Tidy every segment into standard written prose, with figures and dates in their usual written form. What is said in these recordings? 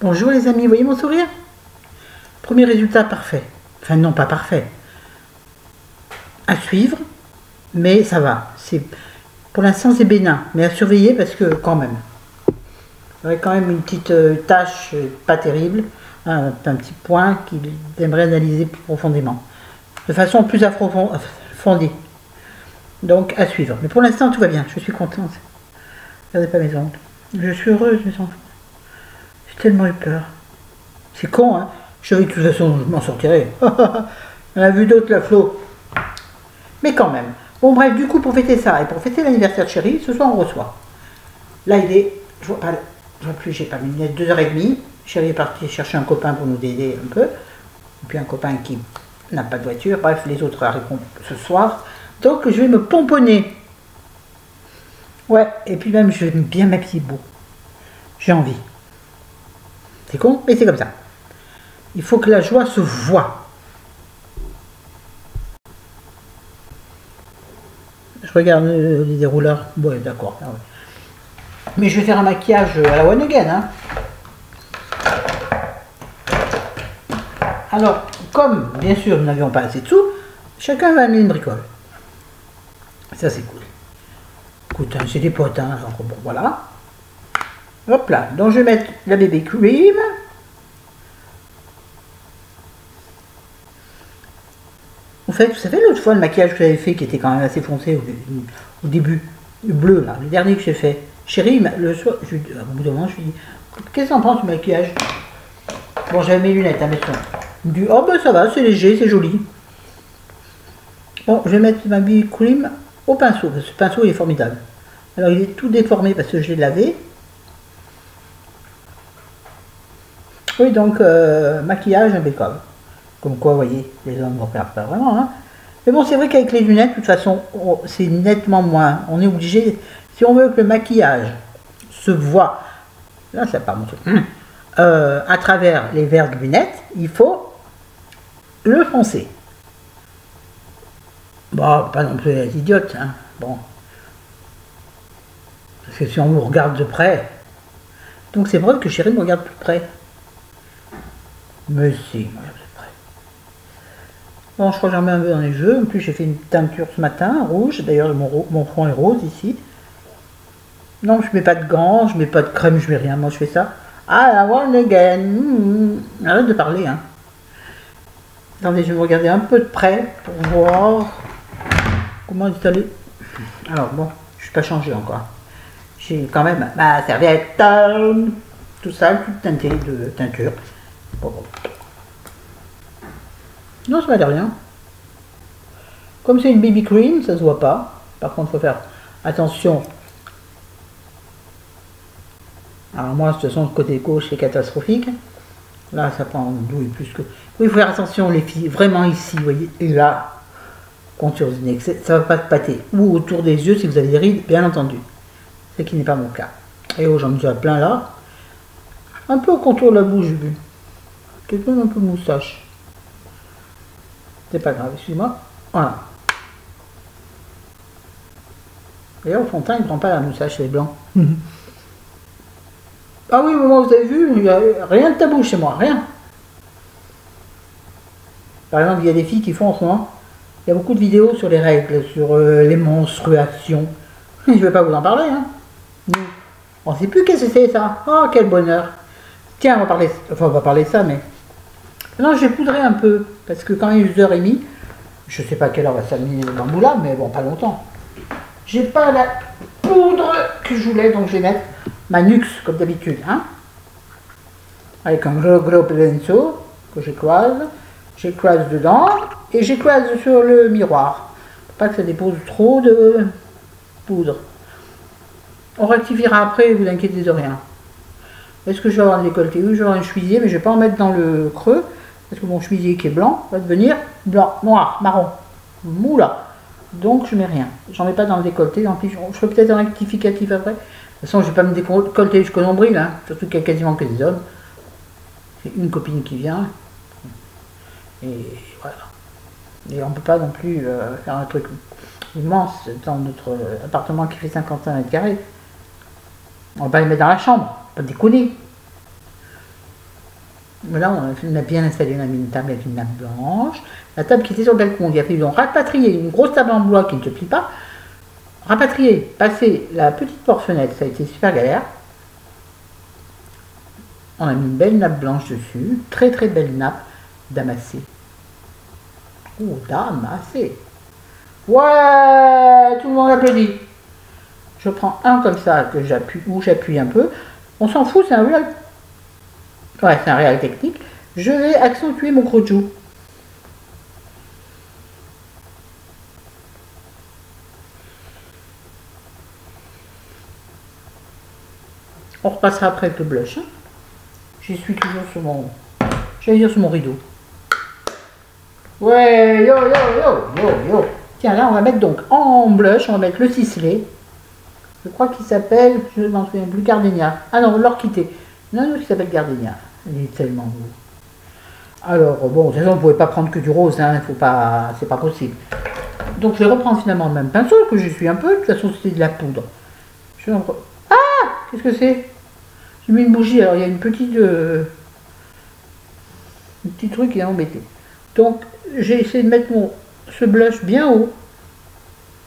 Bonjour les amis, vous voyez mon sourire? Premier résultat parfait. Enfin non, pas parfait. À suivre, mais ça va. Pour l'instant c'est bénin, mais à surveiller parce que quand même. Il y aurait quand même une petite tâche pas terrible, un petit point qu'il aimerait analyser plus profondément. De façon plus approfondie. Donc à suivre. Mais pour l'instant tout va bien, je suis contente. Regardez pas mes ongles. Je suis heureuse mes enfants. J'ai tellement eu peur. C'est con, hein. Je savais que de toute façon, je m'en sortirais. On a vu d'autres, la Flo. Mais quand même. Bon, bref, du coup, pour fêter ça et pour fêter l'anniversaire de Chérie, ce soir, on reçoit. Là, il est. Je vois plus, j'ai pas mis lunettes, 2h30. Chérie est partie chercher un copain pour nous aider un peu. Et puis un copain qui n'a pas de voiture. Bref, les autres arriveront ce soir. Donc, je vais me pomponner. Ouais, et puis même, je vais bien m'habiller beau. J'ai envie. C'est con, mais c'est comme ça. Il faut que la joie se voie. Je regarde les dérouleurs. Ouais, d'accord. Ah ouais. Mais je vais faire un maquillage à la one again. Hein. Alors, comme bien sûr nous n'avions pas assez de sous, chacun va amener une bricole. Ça c'est cool. Écoute, hein, c'est des potes. Hein, genre, bon, voilà. Hop là. Donc je vais mettre la BB cream. En fait, vous savez, l'autre fois, le maquillage que j'avais fait, qui était quand même assez foncé au début, le bleu, là, le dernier que j'ai fait. Chérie, le soir, à bout de moment, je lui dis, qu'est-ce que t'en penses du maquillage? Bon, j'avais mes lunettes, hein, mais ça. Il me dit, oh ben ça va, c'est léger, c'est joli. Bon, je vais mettre ma BB cream au pinceau, parce que ce pinceau, il est formidable. Alors, il est tout déformé parce que je l'ai lavé. Oui, donc, maquillage impeccable. Comme quoi, vous voyez, les hommes ne regardent pas vraiment. Hein. Mais bon, c'est vrai qu'avec les lunettes, de toute façon, c'est nettement moins. On est obligé, si on veut que le maquillage se voit, là, ça part mon truc, à travers les verres de lunettes, il faut le foncer. Bon, pas non plus les idiotes, hein. Bon. Parce que si on vous regarde de près, donc c'est vrai que Chérie me regarde plus près. Mais si, moi, bon, je crois que j'en mets un peu dans les jeux. En plus, j'ai fait une teinture ce matin, rouge. D'ailleurs, mon front est rose ici. Non, je mets pas de gants, je mets pas de crème, je mets rien. Moi, je fais ça. Ah, la one again. Arrête de parler, hein. Attendez, je vais me regarder un peu de près pour voir comment installer. Alors, bon, je suis pas changé encore. J'ai quand même ma serviette. Tout ça, toute teintée de teinture. Bon. Non, ça va rien. Comme c'est une BB cream, ça se voit pas. Par contre, il faut faire attention. Alors moi, de toute façon, le côté gauche, c'est catastrophique. Là, ça prend douille plus que... Oui, il faut faire attention, les filles, vraiment ici, vous voyez. Et là, contour du nez, ça ne va pas te pâter. Ou autour des yeux, si vous avez des rides, bien entendu. Ce qui n'est pas mon cas. Et oh, j'en ai déjà plein là. Un peu au contour de la bouche, j'ai vu. Quelqu'un un peu moustache. C'est pas grave, excuse-moi. Voilà. D'ailleurs, au fond de teint, il ne prend pas la moustache, c'est blanc. Ah oui, mais moi, vous avez vu, il n'y a rien de tabou chez moi, rien. Par exemple, il y a des filles qui font en ce moment, il y a beaucoup de vidéos sur les règles, sur les menstruations. Je ne vais pas vous en parler, hein. On ne sait plus qu'est-ce que c'est ça. Oh, quel bonheur. Tiens, on va parler de ça, mais... Non, je vais poudrer un peu, parce que quand il est 2h30, je ne sais pas à quelle heure va s'amener le bambou là, mais bon, pas longtemps. J'ai pas la poudre que je voulais, donc je vais mettre ma Nux, comme d'habitude, hein. Avec un gros pinceau que j'écrase dedans, et j'écrase sur le miroir, pour pas que ça dépose trop de poudre. On rectifiera après, vous inquiétez de rien. Est-ce que je vais avoir un décolleté? Oui, je vais avoir un chemisier, mais je ne vais pas en mettre dans le creux, parce que mon chemisier qui est blanc va devenir blanc, noir, marron, moula. Donc je mets rien. J'en mets pas dans le décolleté, en plus, je ferai peut-être un rectificatif après. De toute façon, je ne vais pas me décolleter jusqu'au nombril, hein, surtout qu'il y a quasiment que des hommes. J'ai une copine qui vient, et voilà. Et on ne peut pas non plus faire un truc immense dans notre appartement qui fait 55 mètres carrés. On va pas les mettre dans la chambre, pas déconner. Là, on a bien installé, on a mis une table avec une nappe blanche. La table qui était sur le balcon, il a fallu donc rapatrier une grosse table en bois qui ne se plie pas. Rapatrier, passer la petite porte-fenêtre, ça a été super galère. On a mis une belle nappe blanche dessus, très très belle nappe damassée. Oh, damassée. Ouais, tout le monde applaudit. Je prends un comme ça que j'appuie, ou j'appuie un peu. On s'en fout, c'est un réel. Ouais, c'est un réel technique. Je vais accentuer mon creux de joue. On repassera après avec le blush. Hein. J'y suis toujours sur mon... J'allais dire sur mon rideau. Ouais, yo, yo, yo, yo, yo. Tiens, là, on va mettre donc en blush, on va mettre le ciselé. Je crois qu'il s'appelle, je ne m'en souviens plus, Gardenia. Ah non, l'orchidée. Non, il s'appelle Gardenia. Il est tellement beau. Alors, bon, de toute façon, vous ne pouvez pas prendre que du rose, hein, faut pas, c'est pas possible. Donc, je vais reprendre finalement le même pinceau que je suis un peu. De toute façon, c'était de la poudre. Ah, qu'est-ce que c'est? J'ai mis une bougie, alors il y a une petite... un petit truc qui est embêté. Donc, j'ai essayé de mettre ce blush bien haut,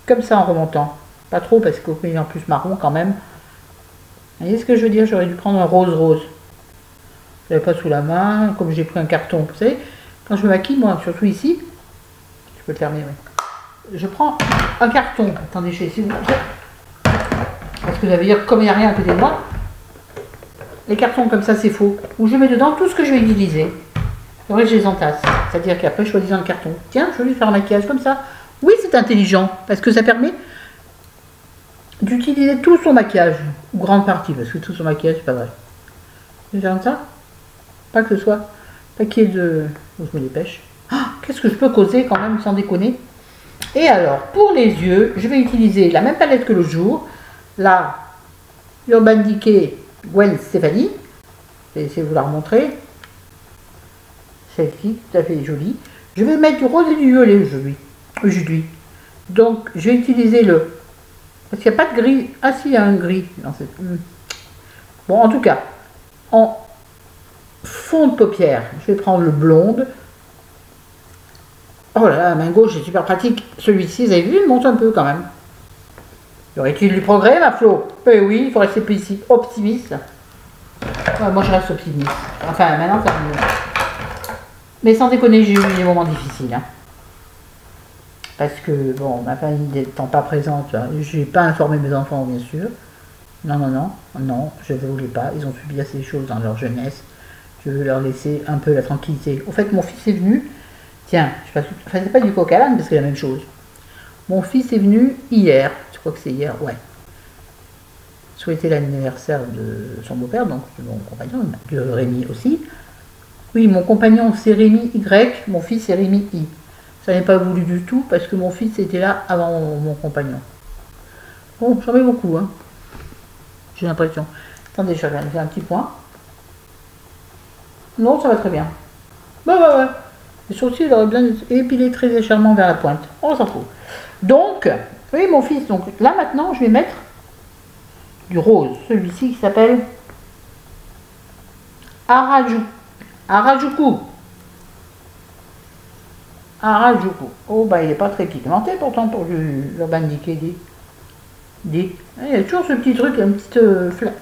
comme ça en remontant. Pas trop, parce qu'il est en plus marron quand même. Vous voyez ce que je veux dire? J'aurais dû prendre un rose. Je l'avais pas sous la main, comme j'ai pris un carton. Vous savez, quand je me maquille, moi, surtout ici, je peux le fermer, oui. Je prends un carton. Attendez, je vais essayer de vous montrer. Parce que ça veut dire, comme il n'y a rien à côté de moi, les cartons comme ça, c'est faux. Où je mets dedans tout ce que je vais utiliser. C'est vrai que je les entasse. C'est-à-dire qu'après, je choisis un carton. Tiens, je vais lui faire un maquillage comme ça. Oui, c'est intelligent, parce que ça permet d'utiliser tout son maquillage. Ou grande partie, parce que tout son maquillage, c'est pas vrai. Je vais faire comme ça. Pas que ce soit. Pas qu'il y ait de... Je me dépêche. Ah, qu'est-ce que je peux causer quand même, sans déconner. Et alors, pour les yeux, je vais utiliser la même palette que l'autre jour. La Urban Decay Gwen Stefani. Je vais essayer de vous la remontrer. Celle-ci, tout à fait jolie. Je vais mettre du rose et du violet aujourd'hui. Donc, je vais utiliser le... Parce qu'il n'y a pas de gris. Ah si, il y a un gris. Dans cette... Bon, en tout cas, en fond de paupière, je vais prendre le blonde. Oh là là, la main gauche, c'est super pratique. Celui-ci, vous avez vu, il monte un peu quand même. Y aurait-il du progrès, ma Flo? Eh oui, il faut rester optimiste. Ouais, moi, je reste optimiste. Enfin, maintenant, ça va mieux. Mais sans déconner, j'ai eu des moments difficiles. Hein. Parce que, bon, ma famille n'étant pas présente, je n'ai pas informé mes enfants, bien sûr. Non, je ne voulais pas. Ils ont subi assez de choses dans leur jeunesse. Je veux leur laisser un peu la tranquillité. Au fait, mon fils est venu. Tiens, je ne faisais pas du coq à l'âne parce que c'est la même chose. Mon fils est venu hier. Je crois que c'est hier, ouais. Souhaiter l'anniversaire de son beau-père, donc de mon compagnon, de Rémi aussi. Oui, mon compagnon c'est Rémi Y, mon fils c'est Rémi I. Ça n'est pas voulu du tout parce que mon fils était là avant mon compagnon. Bon, j'en mets beaucoup, hein. J'ai l'impression. Attendez, je regarde, j'ai un petit point. Non, ça va très bien. Bah ouais. Les sourcils, il aurait bien épilé très légèrement vers la pointe. On s'en fout. Donc, oui, mon fils, donc là maintenant, je vais mettre du rose. Celui-ci qui s'appelle Harajuku. Oh, bah, il n'est pas très pigmenté pourtant pour l'Urban Decay. Il y a toujours ce petit truc, une petite.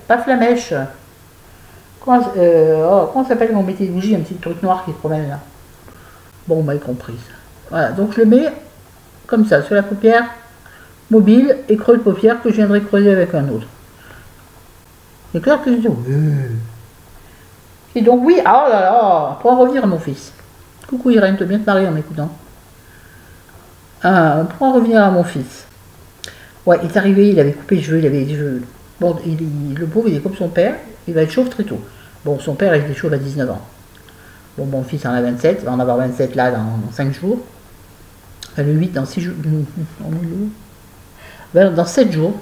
Pas flamèche. Comment ça s'appelle quand on mettait des bougies, un petit truc noir qui se promène là. Bon, bah, compris. Voilà, donc je le mets comme ça, sur la paupière mobile et creux de paupière que je viendrai creuser avec un autre. C'est clair que je dis oui. Et donc oui, oh là là, pour en revenir à mon fils. Coucou Irène, tu viens de parler en m'écoutant. Pour en revenir à mon fils. Ouais, il est arrivé, il avait coupé les cheveux, il avait des cheveux. Bon, le pauvre, il est comme son père, il va être chauve très tôt. Bon, son père, il était chauve à 19 ans. Bon, mon fils en a 27, il va en avoir 27 là dans 5 jours. Enfin, le 8 dans 6 jours. Dans 7 jours.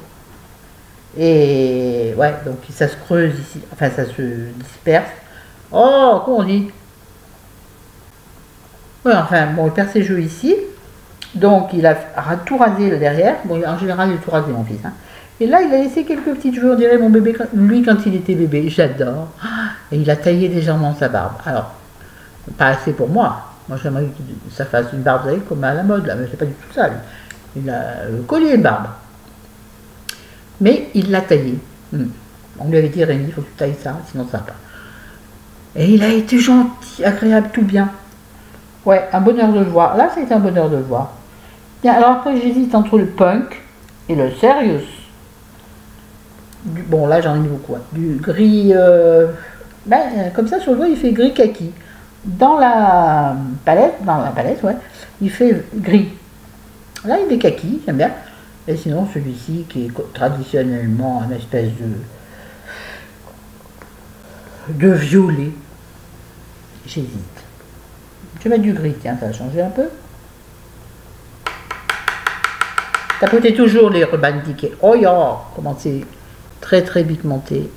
Et ouais, donc ça se creuse ici, enfin ça se disperse. Oh, comment on dit? Ouais, enfin, bon, il perd ses cheveux ici. Donc il a tout rasé le derrière. Bon, en général, il a tout rasé, mon fils. Hein. Et là, il a laissé quelques petits cheveux, on dirait mon bébé, lui quand il était bébé. J'adore. Et il a taillé légèrement sa barbe. Alors, Pas assez pour moi. Moi, j'aimerais que ça fasse une barbe, vous savez, comme à la mode, là. Mais c'est pas du tout ça, lui. Il a le collier de barbe. Mais il l'a taillé. On lui avait dit, Rémi, il faut que tu tailles ça, sinon ça va pas. Et il a été gentil, agréable, tout bien. Ouais, un bonheur de le voir. Là, ça a été un bonheur de le voir. Bien, alors après, j'hésite entre le punk et le serious. Bon, là, j'en ai mis beaucoup. Hein. Du gris... comme ça, sur le doigt, il fait gris kaki. Dans la palette, ouais, il fait gris. Là, il est kaki, j'aime bien. Et sinon, celui-ci, qui est traditionnellement une espèce de violet, j'hésite. Je vais mettre du gris, tiens, ça va changer un peu. Tapotez toujours les rubans tickets. Oh ya, comment c'est très très pigmenté.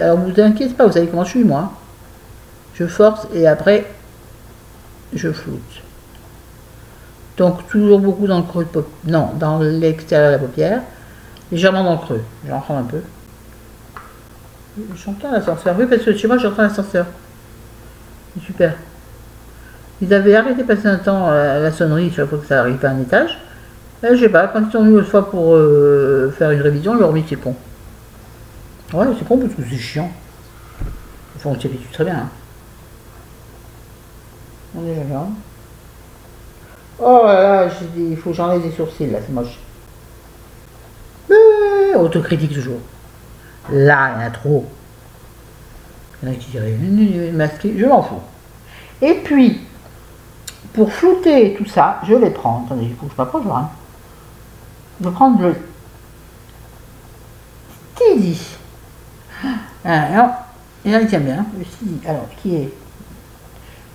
Alors, vous inquiétez pas, vous savez comment je suis, moi. Je force et après, je floute. Donc, toujours beaucoup dans le creux de paupière. Non, dans l'extérieur de la paupière. Légèrement dans le creux. J'en prends un peu. J'entends l'ascenseur. Oui, parce que chez moi, j'entends l'ascenseur. C'est super. Ils avaient arrêté de passer un temps à la sonnerie chaque fois que ça arrivait à un étage. Je sais pas, quand ils sont venus une fois pour faire une révision, ils leur ont dit c'est con. Ouais, c'est con parce que c'est chiant. Enfin, on s'y habitue très bien. Hein. On est déjà là. Oh là là, il faut que j'enlève des sourcils là, c'est moche. Autocritique toujours. Là, il y en a trop. Il y en a qui diraient masqué, je m'en fous. Et puis, pour flouter tout ça, je vais prendre. Attendez, il faut que je m'approche. Hein. Je vais prendre le Steady. Alors, il y en a qui aiment bien. Le Steady. Alors, qui est.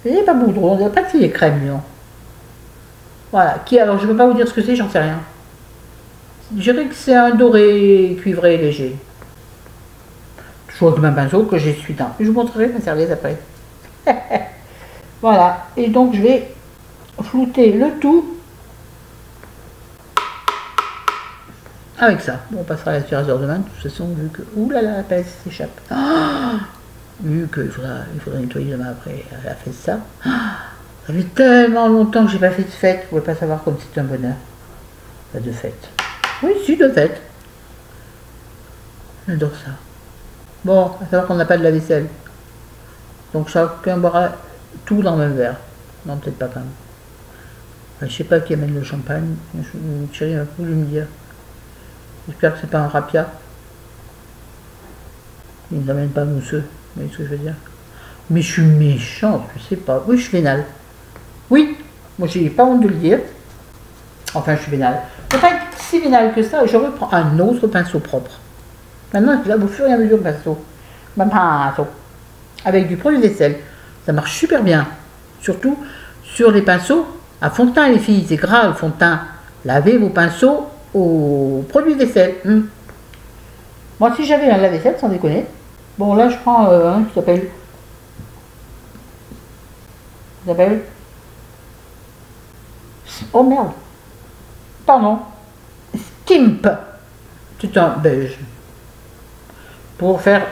Il n'est pas boudron, on ne dirait pas qu'il est crème, non. Voilà. Qui, alors, je ne peux pas vous dire ce que c'est, j'en sais rien. Je dirais que c'est un doré cuivré léger. Toujours avec le même pinceau que j'essuie dans. Je vous montrerai ma serviette après. Voilà. Et donc, je vais flouter le tout avec ça. Bon, on passera à l'aspirateur demain, de toute façon, vu que... Ouh là là, la pince s'échappe. Vu qu'il faudra nettoyer demain après. Elle a fait ça. Ça fait tellement longtemps que j'ai pas fait de fête. Vous pouvez pas savoir comme c'est un bonheur. Pas de fête. Oui, si, de fête. J'adore ça. Bon, à savoir qu'on n'a pas de lave-vaisselle. Donc chacun boira tout dans le même verre. Non, peut-être pas quand même. Enfin, je sais pas qui amène le champagne. Chérie va voulu me dire. J'espère que c'est pas un rapia. Il ne l'amène pas mousseux. Vous voyez ce que je veux dire? Mais je suis méchante, je sais pas. Oui, je suis vénale. Oui, moi j'ai pas honte de le dire. Enfin, je suis vénale. Je ne vais pas être si vénale que ça. Je reprends un autre pinceau propre. Maintenant, là, au fur et à mesure, pinceau. Avec du produit vaisselle. Ça marche super bien. Surtout sur les pinceaux à fond de teint, les filles. C'est grave, le fond de teint. Lavez vos pinceaux au produit vaisselle. Moi, si j'avais un lave-vaisselle, sans déconner. Bon, là, je prends un qui s'appelle. Oh merde. Pardon. Skimp. C'est un beige. Pour faire.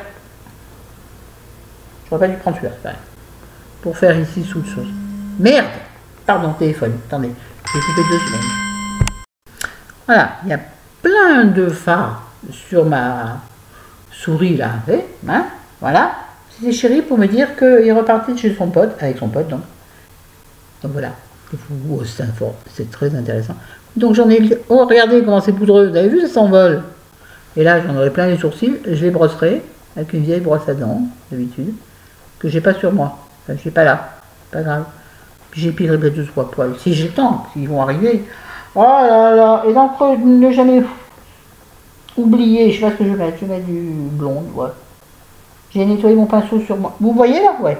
J'aurais pas dû prendre celui-là. Pour faire ici sous le sauce. Merde. Pardon, téléphone. Attendez. J'ai coupé 2 secondes. Voilà. Il y a plein de fards sur ma souris là. Vous voyez, hein, voilà. C'était chéri pour me dire qu'il repartait de chez son pote. Avec son pote, donc. Donc voilà. C'est très intéressant. Donc j'en ai... Oh, regardez comment c'est poudreux. Vous avez vu, ça s'envole. Et là, j'en aurai plein les sourcils. Je les brosserai avec une vieille brosse à dents, d'habitude, que j'ai pas sur moi. Enfin, j'ai pas là. Pas grave. Puis j'épilerai les 2-3 poils. Si j'ai le temps, s'ils vont arriver. Oh là là. Et donc, ne jamais oublier. Je sais pas ce que je vais mettre. Je vais mettre du blonde, ouais. J'ai nettoyé mon pinceau sur moi. Vous voyez là? Ouais.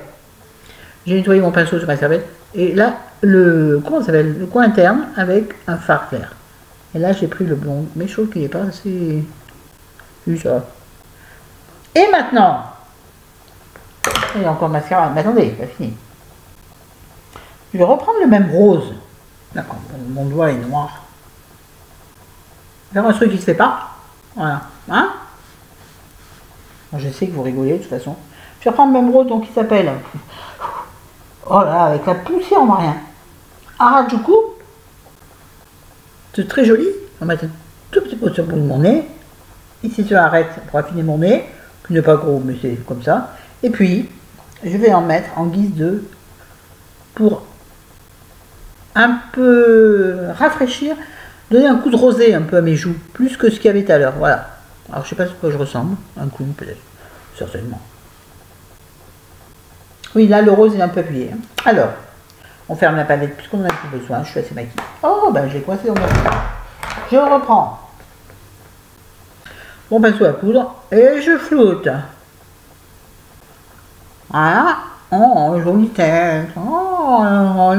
J'ai nettoyé mon pinceau sur ma serviette. Et là, comment ça s'appelle? Le coin interne avec un fard vert. Et là, j'ai pris le blond. Mais je trouve qu'il n'est pas assez... Oui, ça. Et maintenant, il y a encore mascara. Mais attendez, pas fini. Je vais reprendre le même rose. D'accord, mon doigt est noir. Faire un truc qui se fait pas. Voilà. Hein? Je sais que vous rigolez de toute façon. Je vais reprendre le même rose donc qui s'appelle Oh là, avec la poussière, on voit rien. Harajuku, c'est très joli. On va mettre un tout petit peu sur le bout de mon nez. Ici, je arrête pour affiner mon nez, qui n'est pas gros, mais c'est comme ça. Et puis, je vais en mettre en guise de, pour un peu rafraîchir, donner un coup de rosé un peu à mes joues, plus que ce qu'il y avait tout à l'heure. Voilà. Alors, je sais pas à quoi je ressemble. Un coup, peut-être. Certainement. Oui, là, le rose est un peu appuyé. Alors, on ferme la palette puisqu'on en a plus besoin. Je suis assez maquillée. Oh, ben, j'ai coincé dans ma poudre. Je reprends mon pinceau à coudre et je floute. Voilà. Oh, jolie tête. Oh,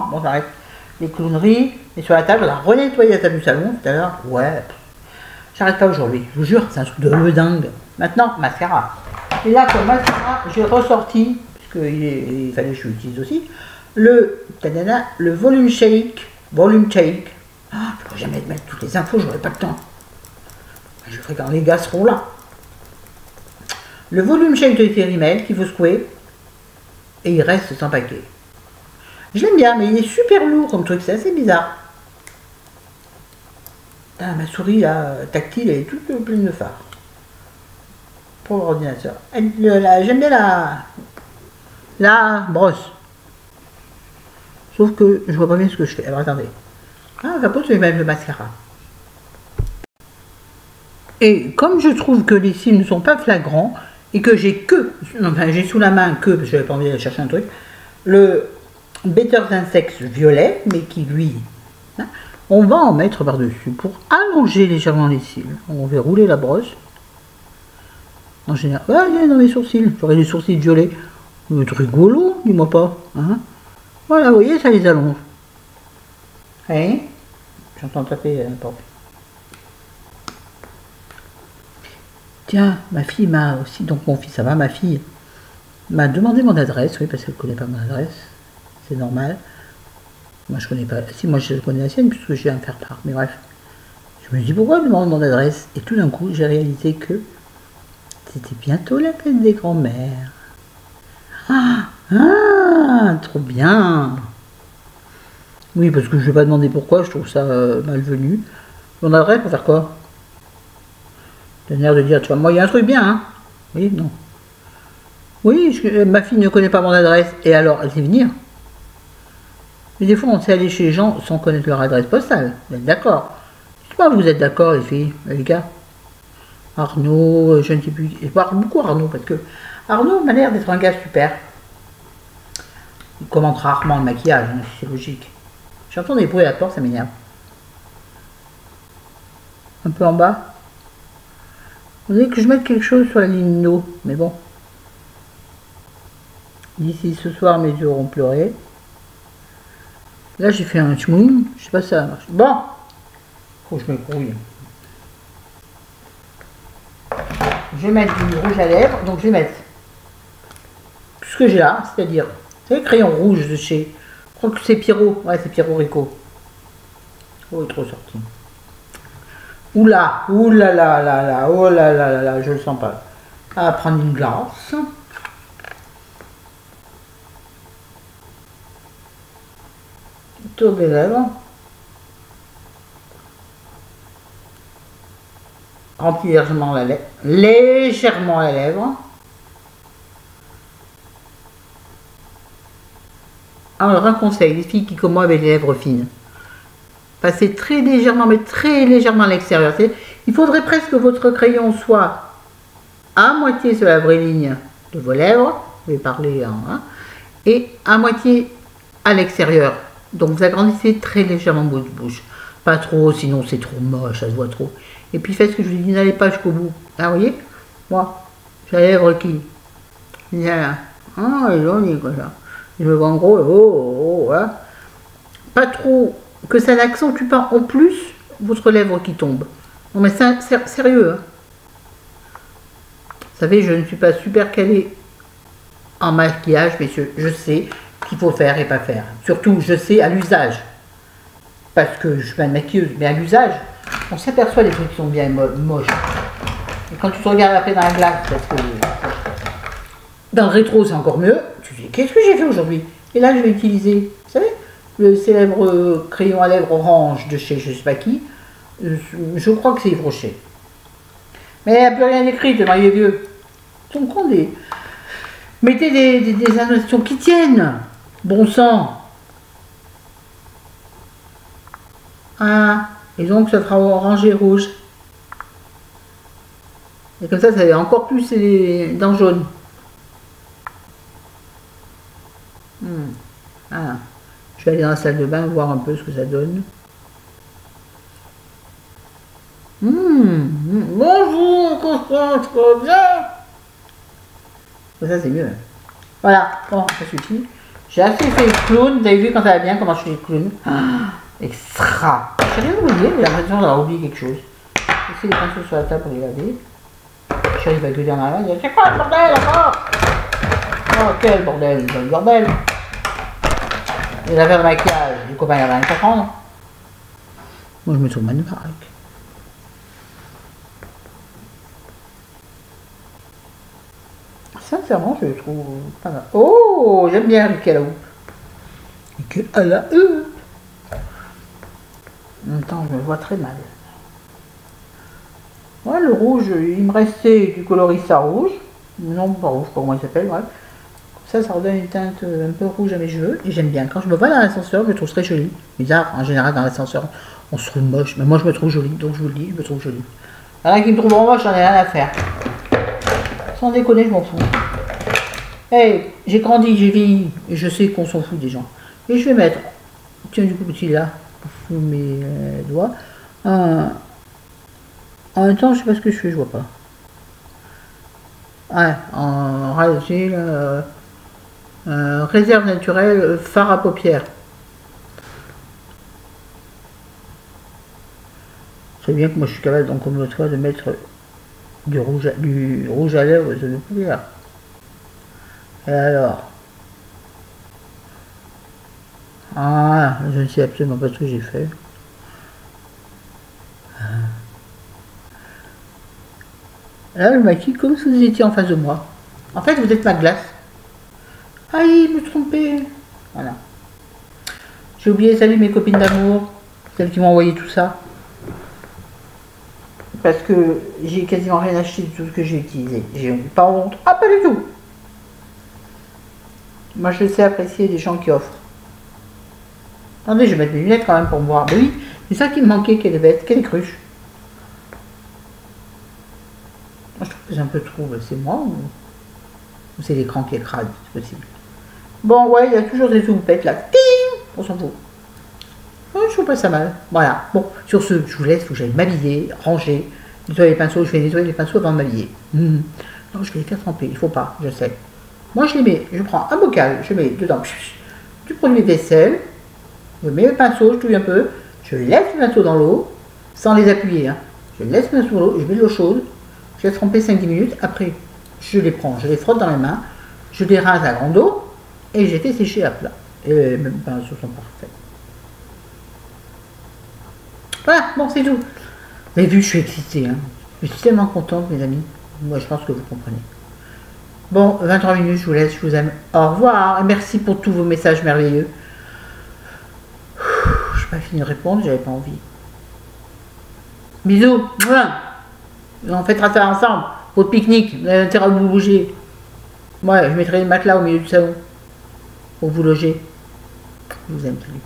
bon, j'arrête les clowneries. Et sur la table, on a renettoyé la table du salon tout à l'heure. Ouais. J'arrête pas aujourd'hui. Je vous jure, c'est un truc de dingue. Maintenant, mascara. Et là, comme mascara, j'ai ressorti, puisqu'il fallait que je l'utilise aussi, le volume shake. Volume shake. Ah, je ne pourrais jamais mettre toutes les infos, j'aurais pas le temps. Je ferai quand les gars seront là. Le volume shake de Terimel qu'il faut secouer. Et il reste sans paquet. Je l'aime bien, mais il est super lourd comme truc, c'est assez bizarre. Ah, ma souris là, tactile, elle est toute pleine de phare. Pour l'ordinateur. J'aime bien la brosse. Sauf que je vois pas bien ce que je fais. Alors attendez. Ah, la peau, je vais mettre le mascara. Et comme je trouve que les cils ne sont pas flagrants, et que j'ai j'ai sous la main que, parce que j'avais pas envie d'aller chercher un truc, le Better Than Sex violet, mais qui lui, hein, on va en mettre par-dessus pour allonger légèrement les cils. On va rouler la brosse. En général, ouais, dans mes sourcils, j'aurais des sourcils violets. C'est rigolo, dis-moi pas. Hein, voilà, vous voyez, ça les allonge. Hein, j'entends taper à la porte. Tiens, ma fille m'a aussi, donc mon fils, ça va, ma fille m'a demandé mon adresse, oui, parce qu'elle ne connaît pas mon adresse, c'est normal. Moi, je connais pas, si, moi, je connais la sienne, puisque je viens faire part, mais bref. Je me dis, pourquoi elle me demande mon adresse? Et tout d'un coup, j'ai réalisé que c'était bientôt la fête des grands-mères. Ah, trop bien. Oui, parce que je ne vais pas demander pourquoi, je trouve ça malvenu. Mon adresse, pour faire quoi? T'as l'air de dire, tu vois, moi, il y a un truc bien, hein? Oui, non. Oui, ma fille ne connaît pas mon adresse, et alors, elle sait venir. Mais des fois, on sait aller chez les gens sans connaître leur adresse postale. Vous êtes d'accord? Dites-moi, vous êtes d'accord, les filles, les gars? Arnaud, je ne sais plus. Je parle beaucoup Arnaud, parce que Arnaud m'a l'air d'être un gars super. Il commente rarement le maquillage, hein, c'est logique. J'entends des bruits à la porte, ça m'énerve. Un peu en bas. Vous voulez que je mette quelque chose sur la ligne No, mais bon. D'ici ce soir, mes yeux auront pleuré. Là, j'ai fait un chmoum, je sais pas si ça marche. Bon, faut que je me grouille. Je vais mettre du rouge à lèvres, donc je vais mettre tout ce que j'ai là, c'est-à-dire, c'est le crayon rouge de chez, je crois que c'est Pierrot, ouais, c'est Pierrot Rico. Oh, il est trop sorti. Oula, oula là là là, oh là là là là, je le sens pas. On va prendre une glace. Autour des lèvres. Remplis légèrement la lèvre. Légèrement la lèvre. Alors un conseil, les filles qui comme moi avec les lèvres fines. Passez très légèrement, mais très légèrement à l'extérieur. Il faudrait presque que votre crayon soit à moitié sur la vraie ligne de vos lèvres. Je vais parler en hein, et à moitié à l'extérieur. Donc vous agrandissez très légèrement votre bouche. Pas trop, sinon c'est trop moche, ça se voit trop. Et puis faites ce que je vous dis, n'allez pas jusqu'au bout. Ah, vous voyez? Moi, j'ai la lèvre qui. Là. Ah, elle est jolie, quoi, ça. Je me vois en gros, oh, hein. Pas trop, que ça n'accentue pas en plus votre lèvre qui tombe. Non, mais c'est sérieux, hein. Vous savez, je ne suis pas super calée en maquillage, messieurs. Je sais qu'il faut faire et pas faire. Surtout, je sais à l'usage. Parce que je suis pas une maquilleuse, mais à l'usage, on s'aperçoit des trucs qui sont bien moches. Et quand tu te regardes après dans la glace, parce que Dans le rétro, c'est encore mieux. Tu dis, qu'est-ce que j'ai fait aujourd'hui? Et là, je vais utiliser, vous savez, le célèbre crayon à lèvres orange de chez je sais pas qui. Je crois que c'est Yves Rocher. Mais il n'y a plus rien écrit devant les vieux. Ils sont cons des... Mettez des annotations qui tiennent. Bon sang. Ah, et donc ça fera orange et rouge. Et comme ça va encore plus dans le jaune. Ah. Je vais aller dans la salle de bain voir un peu ce que ça donne. Bonjour, Constance, ça va bien? Ça c'est mieux. Voilà, bon, ça suffit. J'ai assez fait le clown. Vous avez vu quand ça va bien comment je fais le clown. Extra. Je rien oublié, mais j'ai l'impression d'avoir oublié quelque chose. Laissez les pinceaux sur la table pour les laver. J'arrive à gueuler en arrière, il dit, c'est quoi le bordel encore? Oh quel bordel, le bordel. Les affaires de maquillage, les copains il y a 24 ans. Moi je me trouve magnifique. Sincèrement je le trouve pas mal. Oh j'aime bien Ricky à la houppe. Ricky à la houppe. En même temps je me vois très mal. Ouais, le rouge, il me restait du colorista rouge. Non, pas rouge, pas comment il s'appelle, bref. Ça redonne une teinte un peu rouge à mes cheveux. Et j'aime bien. Quand je me vois dans l'ascenseur, je me trouve très jolie. Bizarre, en général, dans l'ascenseur, on se trouve moche. Mais moi, je me trouve jolie. Donc, je vous le dis, je me trouve jolie. Alors, qui me trouve moche, j'en ai rien à faire. Sans déconner, je m'en fous. Hey, j'ai grandi, j'ai vieilli. Et je sais qu'on s'en fout des gens. Et je vais mettre, tiens, du coup, petit là, sous mes doigts, en même temps, je sais pas ce que je fais, je vois pas. Ouais, en réalité, réserve naturelle, fard à paupières. C'est bien que moi je suis capable, donc comme l'autre fois, de mettre du rouge à lèvres sur les paupières. Et alors? Ah, je ne sais absolument pas ce que j'ai fait. Là, je maquille comme si vous étiez en face de moi. En fait, vous êtes ma glace. Aïe, je me suis trompée. Voilà. J'ai oublié de saluer mes copines d'amour, celles qui m'ont envoyé tout ça. Parce que j'ai quasiment rien acheté de tout ce que j'ai utilisé. J'ai pas honte. Ah, pas du tout. Moi, je sais apprécier les gens qui offrent. Attendez, je vais mettre mes lunettes quand même pour me voir. Mais oui, c'est ça qui me manquait, qu'elle est bête, qu'elle est cruche. Moi, je trouve que c'est un peu trop. C'est moi ou c'est l'écran qui est crade, c'est possible. Bon, ouais, il y a toujours des zoupettes là. Ting, on s'en fout. Ouais, je trouve pas ça mal. Voilà. Bon, sur ce, je vous laisse, il faut que j'aille m'habiller, ranger, nettoyer les pinceaux. Je vais nettoyer les pinceaux avant de m'habiller. Non, je vais les faire tremper. Il faut pas, je sais. Moi, je les mets. Je prends un bocal, je mets dedans du produit vaisselle. Je mets le pinceau, je touille un peu. Je laisse le pinceau dans l'eau, sans les appuyer. Hein. Je laisse le pinceau dans l'eau, je mets de l'eau chaude. Je laisse tremper 5-10 minutes. Après, je les prends, je les frotte dans les mains. Je les rince à grande eau. Et j'ai fait sécher à plat. Et mes pinceaux sont parfaits. Voilà, bon, c'est tout. Vous avez vu, je suis excitée. Hein. Je suis tellement contente, mes amis. Moi, je pense que vous comprenez. Bon, 23 minutes, je vous laisse, je vous aime. Au revoir. Et merci pour tous vos messages merveilleux. Je n'ai pas fini de répondre, j'avais pas envie. Bisous. Voilà. On fêtera ça ensemble. Votre pique-nique, vous avez intérêt à vous bouger. Moi, je mettrai le matelas au milieu du salon. Pour vous loger. Je vous aime, salut.